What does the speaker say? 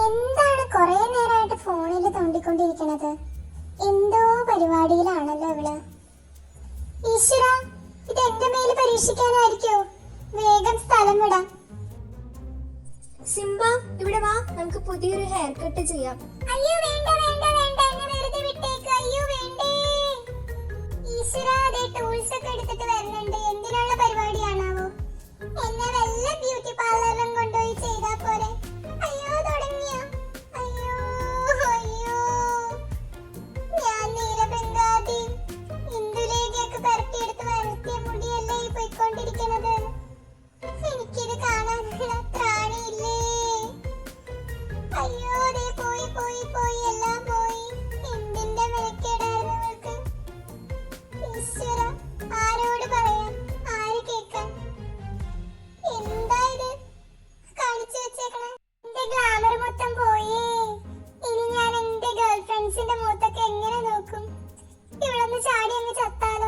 എന്താണ് കൊറേ നേരമായിട്ട് ഫോണിൽ തോണ്ടിക്കൊണ്ടിരിക്കണത്? എന്തോ പരിപാടിയിലാണല്ലോ ഇവള്. ഈശ്വര, ഇത് എന്റെ മേല് പരീക്ഷിക്കാനായിരിക്കോ? വേഗം സ്ഥലം വിടാം. സിംബ, ഇവിടെ വാ, നമുക്ക് പുതിയൊരു ഹെയർ കട്ട് ചെയ്യാം. അയ്യോ വേണ്ട വേണ്ട വേണ്ട, എന്നെ വെറുതെ വിട്ടേക്ക്. അയ്യോ വേണ്ടേ. ഈശ്വര, അതേ ടൂൾസ് ഒക്കെ എടുത്തിട്ട് വരുന്നുണ്ട്. എന്തിനുള്ള പരിപാടിയാണാവോ? എന്നെ വല്ല ബ്യൂട്ടി പാർലറിലും കൊണ്ടുപോയി ചെയ്താ പോരെ. അയ്യോ തുടങ്ങിയോ? അയ്യോ അയ്യോ, ഞാൻ നീലബംഗാതി ഇന്ദുലേഖയൊക്കെ പരത്തിയെടുത്ത് വളർത്തിയ മുടിയല്ലേ ഈ പോയിക്കൊണ്ടിരിക്കണത്. എനിക്കിത് കാണാനുള്ള ത്രാണിയില്ലേ. അയ്യോ ദേ പോയി പോയി പോയി, എല്ലാം പോയി. എന്തിന്റെ മെനക്കേടായിരുന്നു ഇവൾക്ക്. ഈശ്വര, ആരോട് പറയാൻ, ആര് കേൾക്കാൻ? എന്താ ഇത് കാണിച്ചു വെച്ചേക്കണേ? എന്റെ ഗ്ലാമർ മൊത്തം പോയേ. ഇനി ഞാൻ എന്റെ ഗേൾ ഫ്രണ്ട്സിന്റെ മുഖത്തൊക്കെ എങ്ങനെ നോക്കും? ഇവളൊന്ന് ചാടി അങ്ങ് ചത്താലോ?